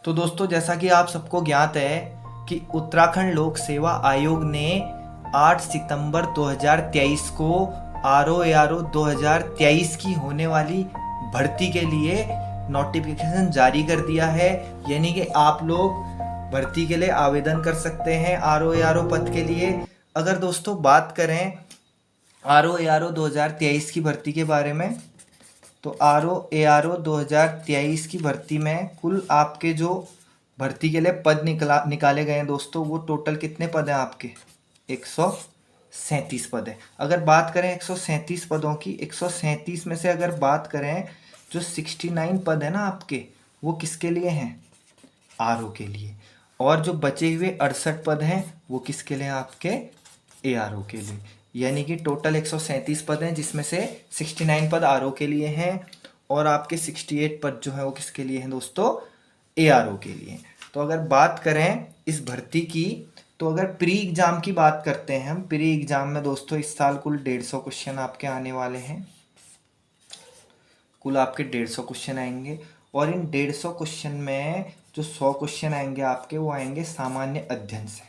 तो दोस्तों, जैसा कि आप सबको ज्ञात है कि उत्तराखंड लोक सेवा आयोग ने 8 सितंबर 2023 को ROARO 2023 की होने वाली भर्ती के लिए नोटिफिकेशन जारी कर दिया है। यानी कि आप लोग भर्ती के लिए आवेदन कर सकते हैं ROARO पद के लिए। अगर दोस्तों बात करें ROARO 2023 की भर्ती के बारे में, तो ROARO 2023 की भर्ती में कुल आपके जो भर्ती के लिए पद निकाले गए हैं दोस्तों, वो टोटल कितने पद हैं आपके? 137 पद है। अगर बात करें 137 पदों की, 137 में से अगर बात करें, जो 69 पद है ना आपके, वो किसके लिए हैं? RO के लिए। और जो बचे हुए 68 पद हैं वो किसके लिए? आपके ARO के लिए। यानी कि टोटल 137 पद हैं, जिसमें से 69 पद RO के लिए हैं और आपके 68 पद जो है वो किसके लिए हैं दोस्तों? ARO के लिए। तो अगर बात करें इस भर्ती की, तो अगर प्री एग्जाम की बात करते हैं हम, प्री एग्जाम में दोस्तों इस साल कुल 150 क्वेश्चन आपके आने वाले हैं। कुल आपके 150 क्वेश्चन आएंगे और इन 150 क्वेश्चन में जो 100 क्वेश्चन आएंगे आपके, वो आएंगे सामान्य अध्ययन से।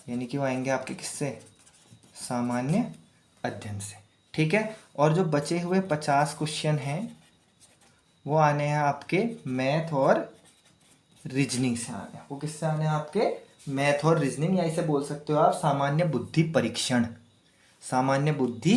यानी कि वो आएंगे आपके किससे? सामान्य अध्ययन से। ठीक है। और जो बचे हुए 50 क्वेश्चन हैं वो आने हैं आपके मैथ और रीजनिंग से आने हैं। वो किससे आने हैं आपके? मैथ और रीजनिंग, या इसे बोल सकते हो आप सामान्य बुद्धि परीक्षण। सामान्य बुद्धि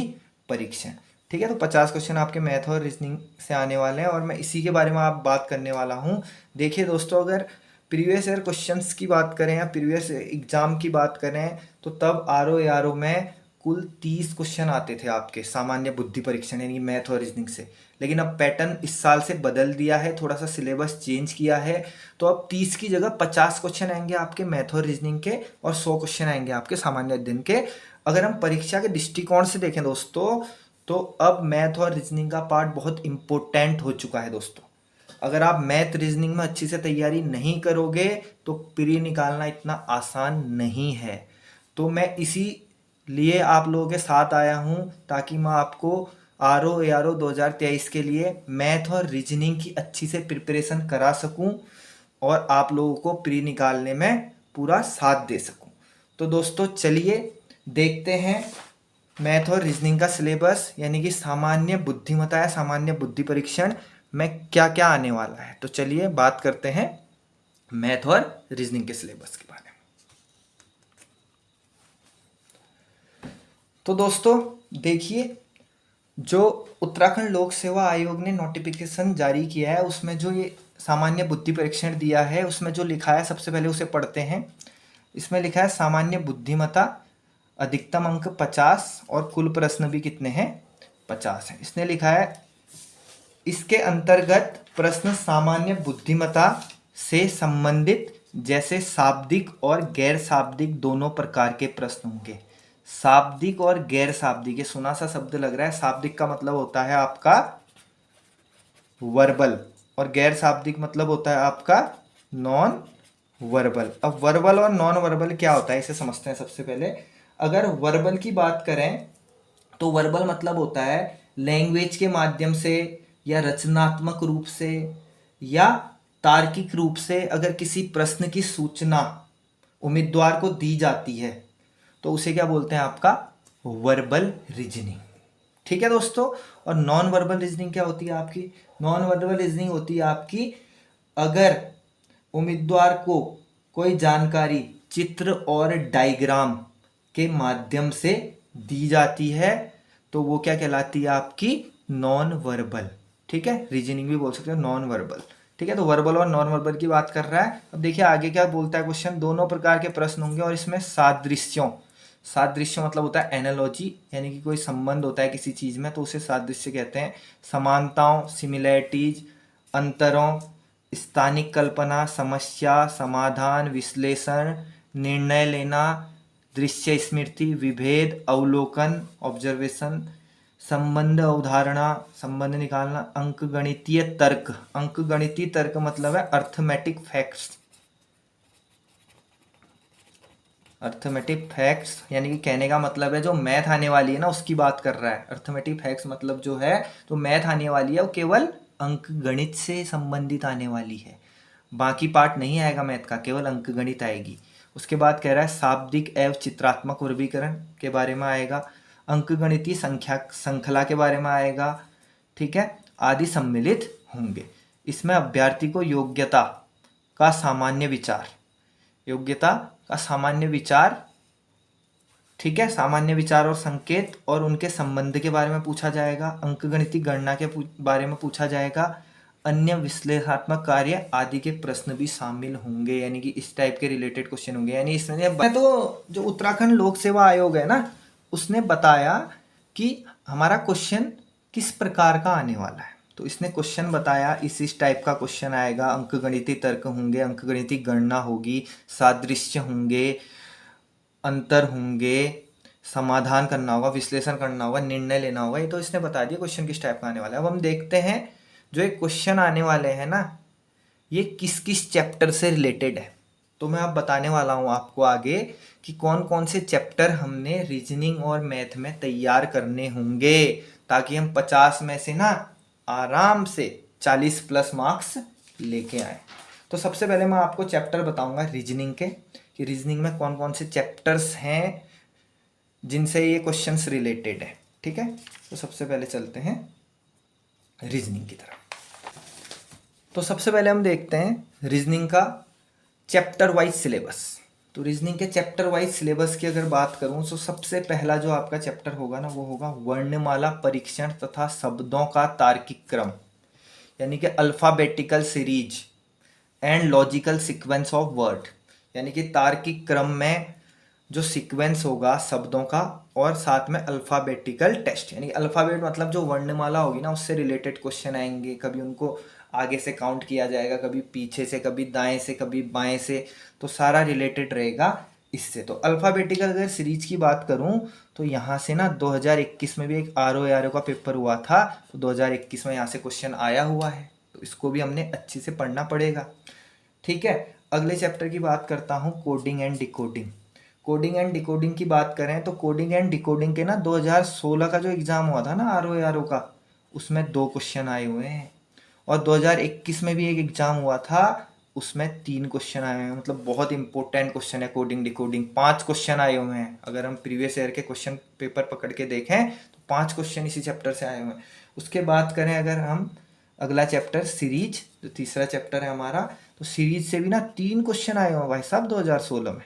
परीक्षण। ठीक है। तो 50 क्वेश्चन आपके मैथ और रीजनिंग से आने वाले हैं और मैं इसी के बारे में आप बात करने वाला हूँ। देखिए दोस्तों, अगर प्रीवियस ईयर क्वेश्चंस की बात करें या प्रीवियस एग्जाम की बात करें, तो तब ROARO में कुल 30 क्वेश्चन आते थे आपके सामान्य बुद्धि परीक्षण, यानी मैथ और रीजनिंग से। लेकिन अब पैटर्न इस साल से बदल दिया है, थोड़ा सा सिलेबस चेंज किया है। तो अब 30 की जगह 50 क्वेश्चन आएंगे आपके मैथ और रीजनिंग के और 100 क्वेश्चन आएंगे आपके सामान्य अध्ययन के। अगर हम परीक्षा के दृष्टिकोण से देखें दोस्तों, तो अब मैथ और रीजनिंग का पार्ट बहुत इंपॉर्टेंट हो चुका है दोस्तों। अगर आप मैथ रीजनिंग में अच्छी से तैयारी नहीं करोगे तो प्री निकालना इतना आसान नहीं है। तो मैं इसी लिए आप लोगों के साथ आया हूँ, ताकि मैं आपको ROARO 2023 के लिए मैथ और रीजनिंग की अच्छी से प्रिपरेशन करा सकूँ और आप लोगों को प्री निकालने में पूरा साथ दे सकूँ। तो दोस्तों चलिए देखते हैं मैथ और रीजनिंग का सिलेबस, यानी कि सामान्य बुद्धिमत्ता या सामान्य बुद्धि परीक्षण में क्या क्या आने वाला है। तो चलिए बात करते हैं मैथ और रीजनिंग के सिलेबस के बारे में। तो दोस्तों देखिए, जो उत्तराखंड लोक सेवा आयोग ने नोटिफिकेशन जारी किया है, उसमें जो ये सामान्य बुद्धि परीक्षण दिया है, उसमें जो लिखा है सबसे पहले उसे पढ़ते हैं। इसमें लिखा है सामान्य बुद्धिमत्ता, अधिकतम अंक 50 और कुल प्रश्न भी कितने हैं? 50 हैं। इसने लिखा है इसके अंतर्गत प्रश्न सामान्य बुद्धिमत्ता से संबंधित जैसे शाब्दिक और गैर शाब्दिक दोनों प्रकार के प्रश्न होंगे। शाब्दिक और गैर शाब्दिक, ये सुना सा शब्द लग रहा है। शाब्दिक का मतलब होता है आपका वर्बल और गैर शाब्दिक मतलब होता है आपका नॉन वर्बल। अब वर्बल और नॉन वर्बल क्या होता है, इसे समझते हैं सबसे पहले। अगर वर्बल की बात करें तो वर्बल मतलब होता है लैंग्वेज के माध्यम से या रचनात्मक रूप से या तार्किक रूप से अगर किसी प्रश्न की सूचना उम्मीदवार को दी जाती है तो उसे क्या बोलते हैं? आपका वर्बल रीजनिंग। ठीक है दोस्तों। और नॉन वर्बल रीजनिंग क्या होती है आपकी? नॉन वर्बल रीजनिंग होती है आपकी अगर उम्मीदवार को कोई जानकारी चित्र और डायग्राम के माध्यम से दी जाती है तो वो क्या कहलाती है? आपकी नॉन वर्बल। ठीक है। रीजनिंग भी बोल सकते हो नॉन वर्बल। ठीक है। तो वर्बल और नॉन वर्बल की बात कर रहा है। अब देखिए आगे क्या बोलता है क्वेश्चन। दोनों प्रकार के प्रश्न होंगे और इसमें सादृश्यों, सादृश्य मतलब होता है एनालॉजी, यानी कि कोई संबंध होता है किसी चीज में तो उसे सादृश्य कहते हैं। समानताओं, सिमिलैरिटीज, अंतरों, स्थानिक कल्पना, समस्या समाधान, विश्लेषण, निर्णय लेना, दृश्य स्मृति, विभेद, अवलोकन, ऑब्जर्वेशन, संबंध अवधारणा, संबंध निकालना, अंकगणितीय तर्क। अंकगणितीय तर्क मतलब है अर्थमेटिक फैक्ट्स। अर्थमेटिक फैक्ट्स यानी कि कहने का मतलब है जो मैथ आने वाली है ना उसकी बात कर रहा है। अर्थमेटिक फैक्ट्स मतलब जो है तो मैथ आने वाली है वो केवल अंक गणित से संबंधित आने वाली है, बाकी पार्ट नहीं आएगा मैथ का, केवल अंक गणित आएगी। उसके बाद कह रहा है शाब्दिक एवं चित्रात्मक वर्गीकरण के बारे में आएगा, अंक गणितीय संख्या श्रृंखला के बारे में आएगा, ठीक है, आदि सम्मिलित होंगे। इसमें अभ्यर्थी को योग्यता का सामान्य विचार, योग्यता का सामान्य विचार, ठीक है, सामान्य विचार और संकेत और उनके संबंध के बारे में पूछा जाएगा, अंकगणितीय गणना के बारे में पूछा जाएगा, अन्य विश्लेषणात्मक कार्य आदि के प्रश्न भी शामिल होंगे, यानी कि इस टाइप के रिलेटेड क्वेश्चन होंगे। यानी इसमें तो जो उत्तराखंड लोक सेवा आयोग है ना, उसने बताया कि हमारा क्वेश्चन किस प्रकार का आने वाला है, तो इसने क्वेश्चन बताया इस टाइप का क्वेश्चन आएगा, अंकगणितीय तर्क होंगे, अंकगणितीय गणना होगी, सादृश्य होंगे, अंतर होंगे, समाधान करना होगा, विश्लेषण करना होगा, निर्णय लेना होगा। ये तो इसने बता दिया क्वेश्चन किस टाइप का आने वाला है। अब हम देखते हैं जो एक क्वेश्चन आने वाले हैं ना, ये किस किस चैप्टर से रिलेटेड है। तो मैं अब बताने वाला हूँ आपको आगे कि कौन कौन से चैप्टर हमने रीजनिंग और मैथ में तैयार करने होंगे, ताकि हम 50 में से ना आराम से 40 प्लस मार्क्स लेके आए। तो सबसे पहले मैं आपको चैप्टर बताऊंगा रीजनिंग के, कि रीजनिंग में कौन कौन से चैप्टर्स हैं जिनसे ये क्वेश्चंस रिलेटेड है, ठीक है। तो सबसे पहले चलते हैं रीजनिंग की तरफ। तो सबसे पहले हम देखते हैं रीजनिंग का चैप्टर वाइज सिलेबस। तो रीजनिंग के चैप्टर वाइज सिलेबस की अगर बात करूं तो सबसे पहला जो आपका चैप्टर होगा ना, वो होगा वर्णमाला परीक्षण तथा शब्दों का तार्किक क्रम, यानी कि alphabetical series and logical sequence of word, यानी कि तार्किक क्रम में जो सीक्वेंस होगा शब्दों का, और साथ में अल्फाबेटिकल टेस्ट, यानी अल्फाबेट मतलब जो वर्णमाला होगी ना, उससे रिलेटेड क्वेश्चन आएंगे। कभी उनको आगे से काउंट किया जाएगा, कभी पीछे से, कभी दाएं से, कभी बाएं से, तो सारा रिलेटेड रहेगा इससे। तो अल्फाबेटिकल अगर सीरीज की बात करूं तो यहाँ से ना 2021 में भी एक आर का पेपर हुआ था, तो 2021 में यहाँ से क्वेश्चन आया हुआ है, तो इसको भी हमने अच्छे से पढ़ना पड़ेगा, ठीक है। अगले चैप्टर की बात करता हूँ coding and decoding. Coding and decoding की बात करें तो कोडिंग एंड डिकोडिंग के ना 2016 का जो एग्ज़ाम हुआ था ना आर का, उसमें 2 क्वेश्चन आए हुए हैं, और 2021 में भी एक एग्ज़ाम हुआ था, उसमें 3 क्वेश्चन आए हुए हैं। मतलब बहुत इंपॉर्टेंट क्वेश्चन है कोडिंग डिकोडिंग, 5 क्वेश्चन आए हुए हैं। अगर हम प्रीवियस ईयर के क्वेश्चन पेपर पकड़ के देखें तो 5 क्वेश्चन इसी चैप्टर से आए हुए हैं। उसके बाद करें अगर हम अगला चैप्टर सीरीज, जो तीसरा चैप्टर है हमारा, तो सीरीज से भी ना 3 क्वेश्चन आए हुए हैं भाई साहब 2016 में,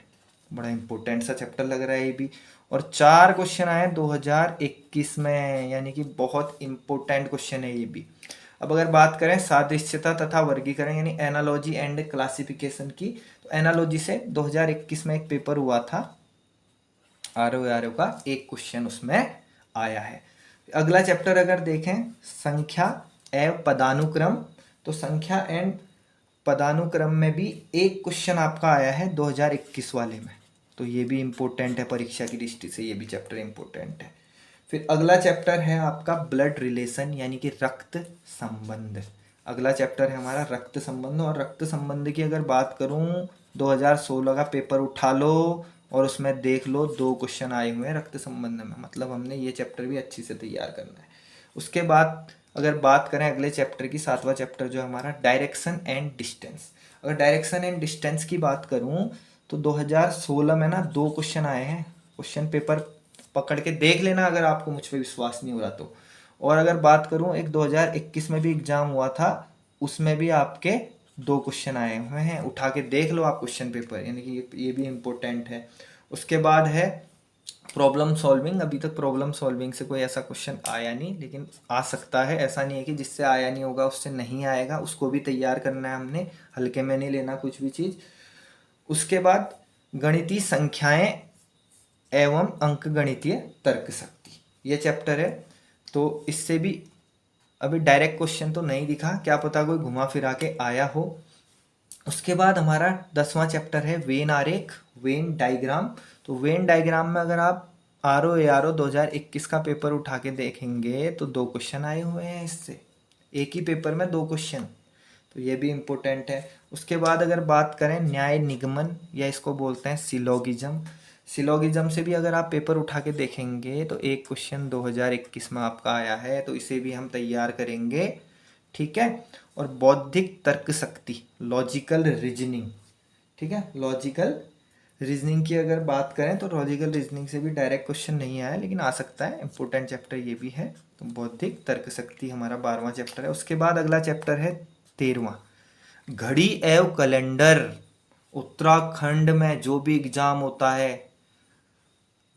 बड़ा इंपॉर्टेंट सा चैप्टर लग रहा है ये भी। और 4 क्वेश्चन आए 2021 में, यानी कि बहुत इंपॉर्टेंट क्वेश्चन है ये भी। अब अगर बात करें सादृश्यता तथा वर्गीकरण, यानी एनालॉजी एंड क्लासिफिकेशन की, तो एनालॉजी से 2021 में एक पेपर हुआ था आर का, एक क्वेश्चन उसमें आया है। अगला चैप्टर अगर देखें संख्या एवं पदानुक्रम, तो संख्या एंड पदानुक्रम में भी एक क्वेश्चन आपका आया है 2021 वाले में, तो ये भी इम्पोर्टेंट है परीक्षा की दृष्टि से, ये भी चैप्टर इम्पोर्टेंट है। फिर अगला चैप्टर है आपका ब्लड रिलेशन, यानी कि रक्त संबंध। अगला चैप्टर है हमारा रक्त संबंध, और रक्त संबंध की अगर बात करूं 2016 का पेपर उठा लो और उसमें देख लो 2 क्वेश्चन आए हुए हैं रक्त संबंध में, मतलब हमने ये चैप्टर भी अच्छी से तैयार करना है। उसके बाद अगर बात करें अगले चैप्टर की, 7वां चैप्टर जो है हमारा डायरेक्शन एंड डिस्टेंस। अगर डायरेक्शन एंड डिस्टेंस की बात करूं तो 2016 में ना 2 क्वेश्चन आए हैं, क्वेश्चन पेपर पकड़ के देख लेना अगर आपको मुझ पर विश्वास नहीं हो रहा तो। और अगर बात करूं एक 2021 में भी एग्जाम हुआ था, उसमें भी आपके 2 क्वेश्चन आए हुए हैं, उठा के देख लो आप क्वेश्चन पेपर, यानी कि ये भी इम्पोर्टेंट है। उसके बाद है प्रॉब्लम सॉल्विंग। अभी तक प्रॉब्लम सॉल्विंग से कोई ऐसा क्वेश्चन आया नहीं, लेकिन आ सकता है, ऐसा नहीं है कि जिससे आया नहीं होगा उससे नहीं आएगा, उसको भी तैयार करना है हमने, हल्के में नहीं लेना कुछ भी चीज़। उसके बाद गणितीय संख्याएं एवं अंकगणितीय तर्क शक्ति, ये चैप्टर है। तो इससे भी अभी डायरेक्ट क्वेश्चन तो नहीं दिखा, क्या पता कोई घुमा फिरा के आया हो। उसके बाद हमारा 10वां चैप्टर है वेन आरेख, वेन डायग्राम। तो वेन डायग्राम में अगर आप आर ओ 2021 का पेपर उठा के देखेंगे तो 2 क्वेश्चन आए हुए हैं इससे, एक ही पेपर में 2 क्वेश्चन, तो ये भी इम्पोर्टेंट है। उसके बाद अगर बात करें न्याय निगमन, या इसको बोलते हैं सिलोगिज्म, सिलोगिज्म से भी अगर आप पेपर उठा के देखेंगे तो एक क्वेश्चन 2021 में आपका आया है, तो इसे भी हम तैयार करेंगे, ठीक है। और बौद्धिक तर्क शक्ति, लॉजिकल रीजनिंग, ठीक है। लॉजिकल रीजनिंग की अगर बात करें तो लॉजिकल रीजनिंग से भी डायरेक्ट क्वेश्चन नहीं आया, लेकिन आ सकता है, इंपॉर्टेंट चैप्टर ये भी है। तो बौद्धिक तर्क शक्ति हमारा 12वां चैप्टर है। उसके बाद अगला चैप्टर है 13वां, घड़ी एवं कैलेंडर। उत्तराखंड में जो भी एग्जाम होता है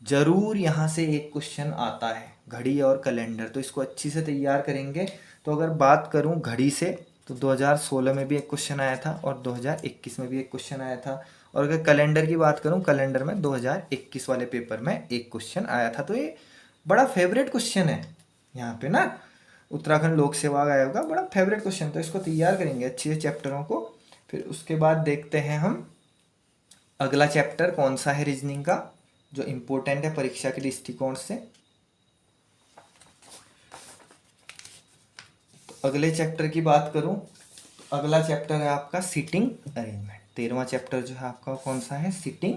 जरूर यहाँ से एक क्वेश्चन आता है, घड़ी और कैलेंडर, तो इसको अच्छी से तैयार करेंगे। तो अगर बात करूँ घड़ी से तो 2016 में भी एक क्वेश्चन आया था और 2021 में भी एक क्वेश्चन आया था। और अगर कैलेंडर की बात करूँ, कैलेंडर में 2021 वाले पेपर में एक क्वेश्चन आया था। तो ये बड़ा फेवरेट क्वेश्चन है यहाँ पे ना, उत्तराखंड लोक सेवा आयोग का बड़ा फेवरेट क्वेश्चन। तो इसको तैयार करेंगे अच्छे से चैप्टरों को। फिर उसके बाद देखते हैं हम अगला चैप्टर कौन सा है रीजनिंग का, जो इम्पोर्टेंट है परीक्षा के दृष्टिकोण से। तो अगले चैप्टर की बात करूं तो अगला चैप्टर है आपका सीटिंग अरेंजमेंट। 13वां चैप्टर जो है आपका कौन सा है, सीटिंग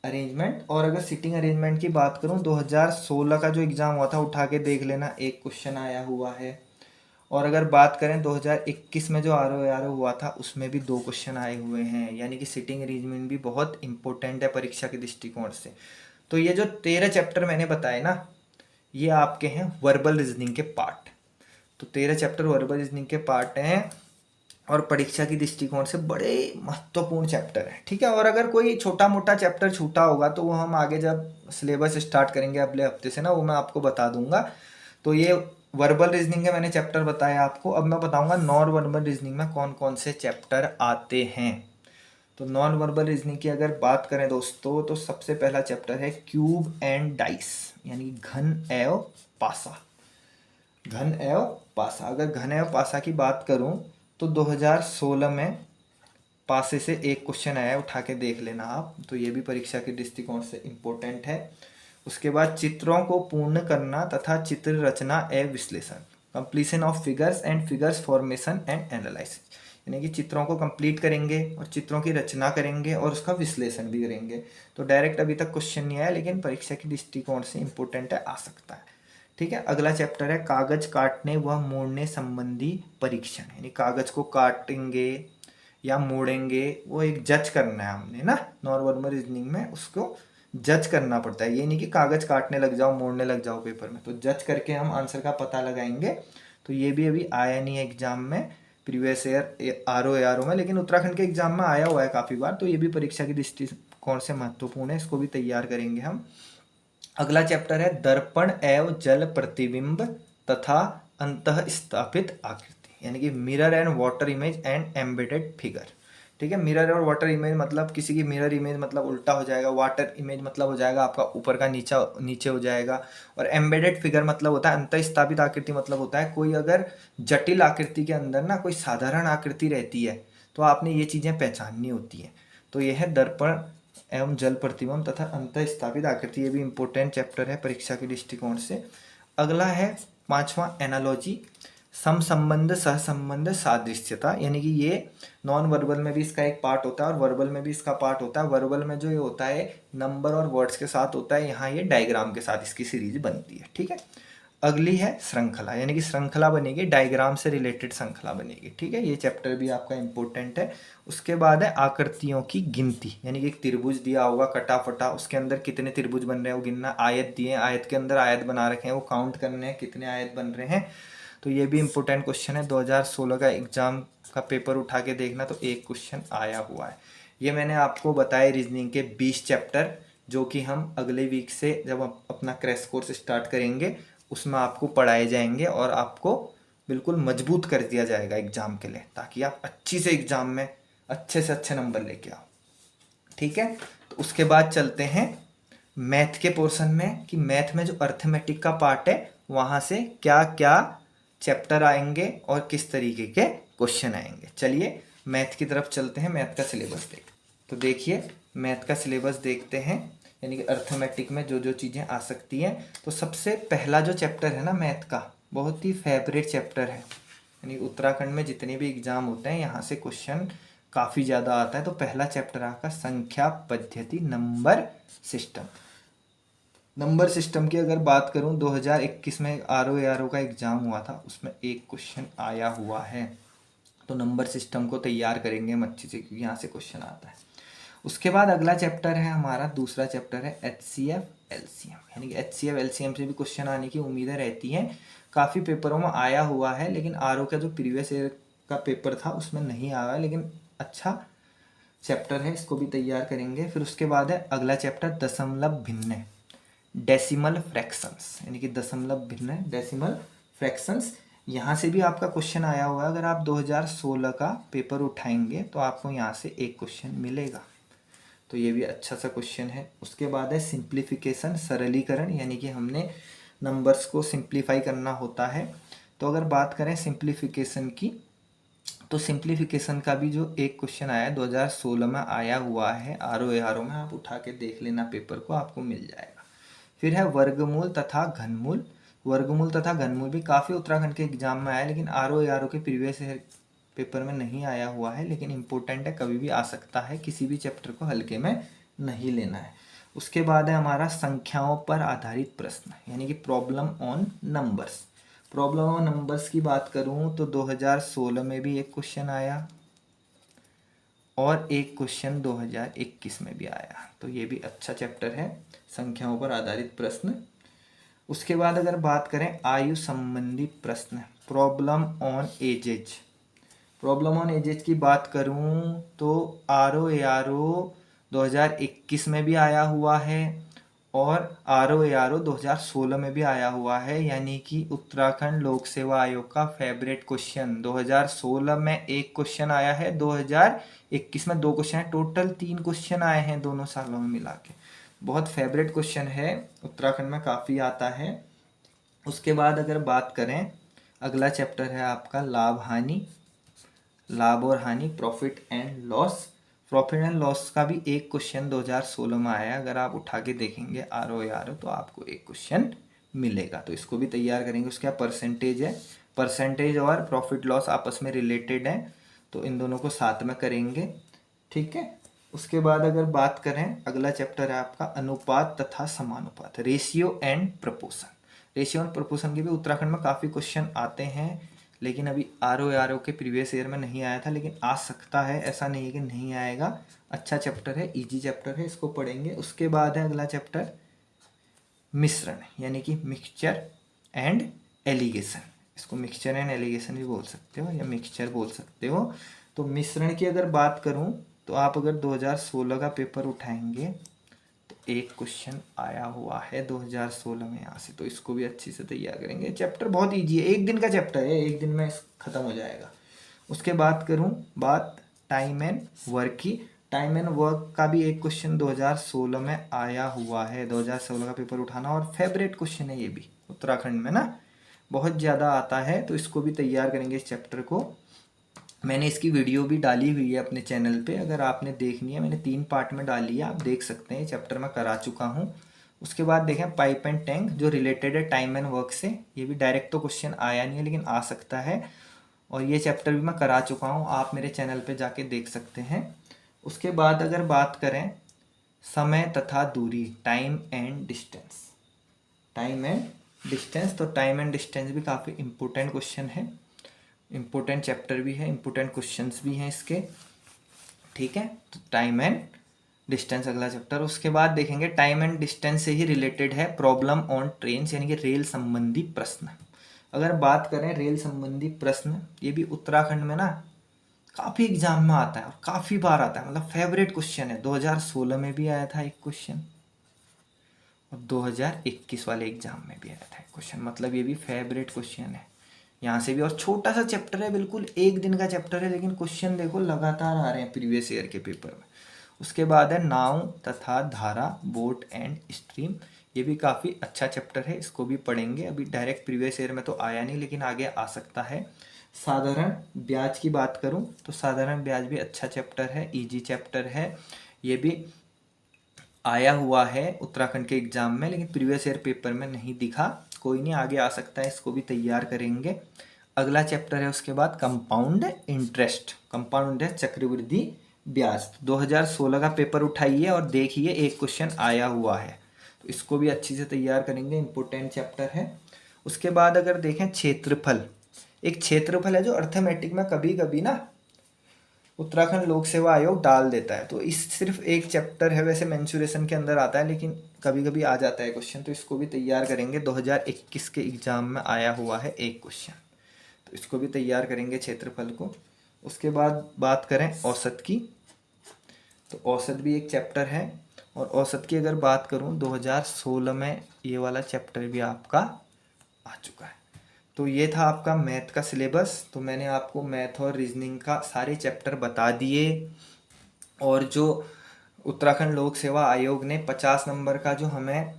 अरेंजमेंट। और अगर सीटिंग अरेंजमेंट की बात करूं 2016 का जो एग्ज़ाम हुआ था उठा के देख लेना, एक क्वेश्चन आया हुआ है। और अगर बात करें 2021 में जो आर हुआ था उसमें भी 2 क्वेश्चन आए हुए हैं, यानी कि सीटिंग अरेंजमेंट भी बहुत इंपॉर्टेंट है परीक्षा के दृष्टिकोण से। तो ये जो 13 चैप्टर मैंने बताए ना, ये आपके हैं वर्बल रीजनिंग के पार्ट। तो 13 चैप्टर वर्बल रीजनिंग के पार्ट हैं और परीक्षा की दृष्टिकोण से बड़े महत्वपूर्ण चैप्टर हैं, ठीक है। और अगर कोई छोटा मोटा चैप्टर छूटा होगा तो वो हम आगे जब सिलेबस स्टार्ट करेंगे अगले हफ्ते से ना, वो मैं आपको बता दूंगा। तो ये वर्बल रीजनिंग के मैंने चैप्टर बताया आपको। अब मैं बताऊंगा नॉन वर्बल रीजनिंग में कौन कौन से चैप्टर आते हैं। तो नॉन वर्बल रीजनिंग की अगर बात करें दोस्तों तो सबसे पहला चैप्टर है क्यूब एंड डाइस, यानी घन एवं पासा। घन एवं पासा, अगर घन एवं पासा की बात करूं तो 2016 में पासे से एक क्वेश्चन आया है, उठा के देख लेना आप। तो ये भी परीक्षा के दृष्टिकोण से इम्पोर्टेंट है। उसके बाद चित्रों को पूर्ण करना तथा चित्र रचना एवं विश्लेषण, completion of figures and figures formation and analysis, यानी कि चित्रों को कंप्लीट करेंगे और चित्रों की रचना करेंगे और उसका विश्लेषण भी करेंगे। तो डायरेक्ट अभी तक क्वेश्चन नहीं आया, लेकिन परीक्षा के दृष्टिकोण से इम्पोर्टेंट है, आ सकता है, ठीक है। अगला चैप्टर है कागज काटने व मोड़ने संबंधी परीक्षण, यानी कागज को काटेंगे या मोड़ेंगे, वो एक जज करना है हमने ना, नॉन रीजनिंग में उसको जज करना पड़ता है। ये नहीं कि कागज काटने लग जाओ मोड़ने लग जाओ पेपर में, तो जज करके हम आंसर का पता लगाएंगे। तो ये भी अभी आया नहीं है एग्जाम में, प्रीवियस ईयर आर में, लेकिन उत्तराखंड के एग्जाम में आया हुआ है काफ़ी बार। तो ये भी परीक्षा की दृष्टिकोण से महत्वपूर्ण है, इसको भी तैयार करेंगे हम। अगला चैप्टर है दर्पण एवं जल प्रतिबिंब तथा अंतः स्थापित आकृति, यानी कि mirror and water image and embedded figure, ठीक है। मिरर और वाटर इमेज मतलब किसी की मिरर इमेज मतलब उल्टा हो जाएगा, वाटर इमेज मतलब हो जाएगा आपका ऊपर का नीचे हो जाएगा, और एम्बेडेड फिगर मतलब होता है अंतः स्थापित आकृति, मतलब होता है कोई अगर जटिल आकृति के अंदर ना कोई साधारण आकृति रहती है तो आपने ये चीज़ें पहचाननी होती है। तो यह है दर्पण एवं जल प्रतिबिंब तथा अंतः स्थापित आकृति, ये भी इंपॉर्टेंट चैप्टर है परीक्षा के दृष्टिकोण से। अगला है 5वां एनालॉजी, समसंबंध सहसंबंध सादृश्यता, यानी कि ये नॉन वर्बल में भी इसका एक पार्ट होता है और वर्बल में भी इसका पार्ट होता है। वर्बल में जो ये होता है नंबर और वर्ड्स के साथ होता है, यहाँ ये डायग्राम के साथ इसकी सीरीज बनती है, ठीक है। अगली है श्रृंखला, यानी कि श्रृंखला बनेगी, डायग्राम से रिलेटेड श्रृंखला बनेगी, ठीक है। ये चैप्टर भी आपका इंपॉर्टेंट है। उसके बाद है आकृतियों की गिनती, यानी कि एक त्रिभुज दिया होगा कटा फटा, उसके अंदर कितने त्रिभुज बन रहे हैं वो गिनना, आयत दिए आयत के अंदर आयत बना रखे हैं वो काउंट करने हैं कितने आयत बन रहे हैं। तो ये भी इंपॉर्टेंट क्वेश्चन है, 2016 का एग्जाम का पेपर उठा के देखना, तो एक क्वेश्चन आया हुआ है। ये मैंने आपको बताया रीजनिंग के 20 चैप्टर, जो कि हम अगले वीक से जब अपना क्रैश कोर्स स्टार्ट करेंगे उसमें आपको पढ़ाए जाएंगे और आपको बिल्कुल मजबूत कर दिया जाएगा एग्जाम के लिए, ताकि आप अच्छी से एग्जाम में अच्छे से अच्छे नंबर लेके आओ, ठीक है। तो उसके बाद चलते हैं मैथ के पोर्शन में, कि मैथ में जो अर्थमेटिक का पार्ट है वहाँ से क्या क्या चैप्टर आएंगे और किस तरीके के क्वेश्चन आएंगे। चलिए मैथ की तरफ चलते हैं, मैथ का सिलेबस देख। तो देखिए मैथ का सिलेबस देखते हैं, यानी कि अर्थमेटिक में जो जो चीज़ें आ सकती हैं। तो सबसे पहला जो चैप्टर है ना मैथ का, बहुत ही फेवरेट चैप्टर है, यानी उत्तराखंड में जितने भी एग्जाम होते हैं यहाँ से क्वेश्चन काफ़ी ज़्यादा आता है। तो पहला चैप्टर आपका संख्या पद्धति नंबर सिस्टम। नंबर सिस्टम की अगर बात करूं 2021 में RO का एग्ज़ाम हुआ था, उसमें एक क्वेश्चन आया हुआ है। तो नंबर सिस्टम को तैयार करेंगे हम अच्छे से, क्योंकि यहाँ से क्वेश्चन आता है। उसके बाद अगला चैप्टर है हमारा, दूसरा चैप्टर है HCF LCM, यानी कि HCF LCM से भी क्वेश्चन आने की उम्मीदें रहती हैं। काफ़ी पेपरों में आया हुआ है, लेकिन RO का जो प्रीवियस ईयर का पेपर था उसमें नहीं आया, लेकिन अच्छा चैप्टर है, इसको भी तैयार करेंगे। फिर उसके बाद है अगला चैप्टर दशमलव भिन्न, डेसिमल फ्रैक्शंस, यानी कि दशमलव भिन्न डेसिमल फ्रैक्शंस। यहाँ से भी आपका क्वेश्चन आया हुआ है। अगर आप 2016 का पेपर उठाएंगे तो आपको यहाँ से एक क्वेश्चन मिलेगा, तो ये भी अच्छा सा क्वेश्चन है। उसके बाद है सिंप्लीफिकेशन, सरलीकरण, यानी कि हमने नंबर्स को सिंप्लीफाई करना होता है। तो अगर बात करें सिंप्लीफिकेशन की, तो सिंप्लीफिकेशन का भी जो एक क्वेश्चन आया है 2016 में आया हुआ है RO में, आप उठा के देख लेना पेपर को, आपको मिल जाएगा। फिर है वर्गमूल तथा घनमूल। वर्गमूल तथा घनमूल भी काफ़ी उत्तराखंड के एग्जाम में आया, लेकिन RO के प्रीवियस पेपर में नहीं आया हुआ है, लेकिन इम्पोर्टेंट है, कभी भी आ सकता है, किसी भी चैप्टर को हल्के में नहीं लेना है। उसके बाद है हमारा संख्याओं पर आधारित प्रश्न, यानी कि problem on numbers. Problem on numbers की बात करूं तो 2016 में भी एक क्वेश्चन आया और एक क्वेश्चन 2021 में भी आया, तो ये भी अच्छा चैप्टर है, संख्याओं पर आधारित प्रश्न। उसके बाद अगर बात करें आयु संबंधी प्रश्न, problem on edges. Problem on edges की बात करूं तो RO 2021 में भी आया हुआ है और RO 2016 में भी आया हुआ है, यानी कि उत्तराखंड लोक सेवा आयोग का फेवरेट क्वेश्चन। 2016 में एक क्वेश्चन आया है, 2021 में दो क्वेश्चन है, टोटल 3 क्वेश्चन आए हैं दोनों सालों में मिला के। बहुत फेवरेट क्वेश्चन है, उत्तराखंड में काफ़ी आता है। उसके बाद अगर बात करें, अगला चैप्टर है आपका लाभ हानि, लाभ और हानि, profit and loss. Profit and loss का भी एक क्वेश्चन 2016 में आया है, अगर आप उठा के देखेंगे RO तो आपको एक क्वेश्चन मिलेगा, तो इसको भी तैयार करेंगे। उसका परसेंटेज है, परसेंटेज और प्रॉफिट लॉस आपस में रिलेटेड है, तो इन दोनों को साथ में करेंगे, ठीक है। उसके बाद अगर बात करें, अगला चैप्टर है आपका अनुपात तथा समानुपात, ratio and proportion. Ratio and proportion के भी उत्तराखंड में काफ़ी क्वेश्चन आते हैं, लेकिन अभी RO के प्रीवियस ईयर में नहीं आया था, लेकिन आ सकता है, ऐसा नहीं है कि नहीं आएगा। अच्छा चैप्टर है, इजी चैप्टर है, इसको पढ़ेंगे। उसके बाद है अगला चैप्टर मिश्रण, यानी कि मिक्सचर एंड एलिगेशन। इसको मिक्सचर एंड एलिगेशन भी बोल सकते हो या मिक्सचर बोल सकते हो। तो मिश्रण की अगर बात करूं तो आप अगर 2016 का पेपर उठाएंगे तो एक क्वेश्चन आया हुआ है 2016 में यहाँ से, तो इसको भी अच्छी से तैयार करेंगे। चैप्टर बहुत ईजी है, एक दिन का चैप्टर है, एक दिन में ख़त्म हो जाएगा। उसके बाद करूँ बात टाइम एंड वर्क की, टाइम एंड वर्क का भी एक क्वेश्चन 2016 में आया हुआ है, 2016 का पेपर उठाना, और फेवरेट क्वेश्चन है ये भी उत्तराखंड में ना, बहुत ज़्यादा आता है, तो इसको भी तैयार करेंगे इस चैप्टर को। मैंने इसकी वीडियो भी डाली हुई है अपने चैनल पे, अगर आपने देखनी है, मैंने 3 पार्ट में डाली है, आप देख सकते हैं, चैप्टर मैं करा चुका हूँ। उसके बाद देखें पाइप एंड टैंक, जो रिलेटेड है टाइम एंड वर्क से, ये भी डायरेक्ट तो क्वेश्चन आया नहीं है, लेकिन आ सकता है, और ये चैप्टर भी मैं करा चुका हूँ, आप मेरे चैनल पे जाके देख सकते हैं। उसके बाद अगर बात करें समय तथा दूरी, time and distance, time and distance, तो टाइम एंड डिस्टेंस भी काफ़ी इम्पोर्टेंट क्वेश्चन है, इम्पोर्टेंट चैप्टर भी है, इम्पोर्टेंट क्वेश्चंस भी हैं इसके, ठीक है। तो टाइम एंड डिस्टेंस अगला चैप्टर। उसके बाद देखेंगे टाइम एंड डिस्टेंस से ही रिलेटेड है प्रॉब्लम ऑन ट्रेन्स, यानी कि रेल संबंधी प्रश्न। अगर बात करें रेल संबंधी प्रश्न, ये भी उत्तराखंड में ना काफ़ी एग्जाम में आता है और काफ़ी बार आता है, मतलब फेवरेट क्वेश्चन है। 2016 में भी आया था एक क्वेश्चन और 2021 वाले एग्जाम में भी आया था एक क्वेश्चन, मतलब ये भी फेवरेट क्वेश्चन है यहाँ से भी। और छोटा सा चैप्टर है, बिल्कुल एक दिन का चैप्टर है, लेकिन क्वेश्चन देखो लगातार आ रहे हैं प्रीवियस ईयर के पेपर में। उसके बाद है नाव तथा धारा, बोट एंड स्ट्रीम, ये भी काफ़ी अच्छा चैप्टर है, इसको भी पढ़ेंगे। अभी डायरेक्ट प्रीवियस ईयर में तो आया नहीं, लेकिन आगे आ सकता है। साधारण ब्याज की बात करूं तो साधारण ब्याज भी अच्छा चैप्टर है, इजी चैप्टर है, ये भी आया हुआ है उत्तराखंड के एग्जाम में, लेकिन प्रीवियस ईयर पेपर में नहीं दिखा, कोई नहीं, आगे आ सकता है, इसको भी तैयार करेंगे। अगला चैप्टर है उसके बाद कंपाउंड इंटरेस्ट, कंपाउंड इंटरेस्ट, चक्रवृद्धि ब्याज। 2016 का पेपर उठाइए और देखिए एक क्वेश्चन आया हुआ है, तो इसको भी अच्छी से तैयार करेंगे, इम्पोर्टेंट चैप्टर है। उसके बाद अगर देखें क्षेत्रफल, एक क्षेत्रफल है जो अर्थमेटिक में कभी कभी ना उत्तराखंड लोक सेवा आयोग डाल देता है, तो इस सिर्फ एक चैप्टर है, वैसे मेंसुरेशन के अंदर आता है लेकिन कभी कभी आ जाता है क्वेश्चन, तो इसको भी तैयार करेंगे। 2021 के एग्जाम में आया हुआ है एक क्वेश्चन, तो इसको भी तैयार करेंगे क्षेत्रफल को। उसके बाद बात करें औसत की, तो औसत भी एक चैप्टर है, और औसत की अगर बात करूं 2016 में ये वाला चैप्टर भी आपका आ चुका है। तो ये था आपका मैथ का सिलेबस। तो मैंने आपको मैथ और रीजनिंग का सारे चैप्टर बता दिए, और जो उत्तराखंड लोक सेवा आयोग ने 50 नंबर का जो हमें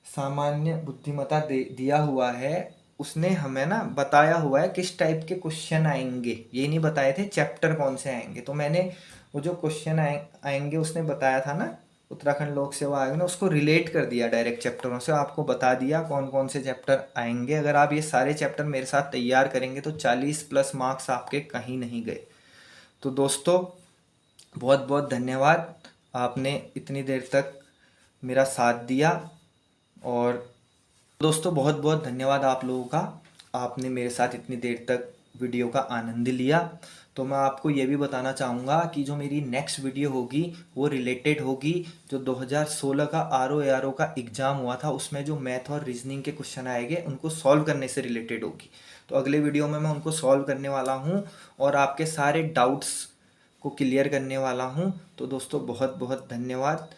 सामान्य बुद्धिमत्ता दिया हुआ है, उसने हमें ना बताया हुआ है किस टाइप के क्वेश्चन आएंगे, ये नहीं बताए थे चैप्टर कौन से आएंगे। तो मैंने वो जो क्वेश्चन आएंगे उसने बताया था ना उत्तराखंड लोक सेवा आयोग ने, उसको रिलेट कर दिया डायरेक्ट चैप्टरों से, आपको बता दिया कौन कौन से चैप्टर आएंगे। अगर आप ये सारे चैप्टर मेरे साथ तैयार करेंगे तो 40+ मार्क्स आपके कहीं नहीं गए। तो दोस्तों बहुत बहुत धन्यवाद, आपने इतनी देर तक मेरा साथ दिया। और दोस्तों बहुत बहुत धन्यवाद आप लोगों का, आपने मेरे साथ इतनी देर तक वीडियो का आनंद लिया। तो मैं आपको ये भी बताना चाहूँगा कि जो मेरी नेक्स्ट वीडियो होगी वो रिलेटेड होगी जो 2016 का RO का एग्ज़ाम हुआ था, उसमें जो मैथ और रीजनिंग के क्वेश्चन आएंगे उनको सॉल्व करने से रिलेटेड होगी। तो अगले वीडियो में मैं उनको सॉल्व करने वाला हूँ और आपके सारे डाउट्स को क्लियर करने वाला हूँ। तो दोस्तों बहुत बहुत धन्यवाद।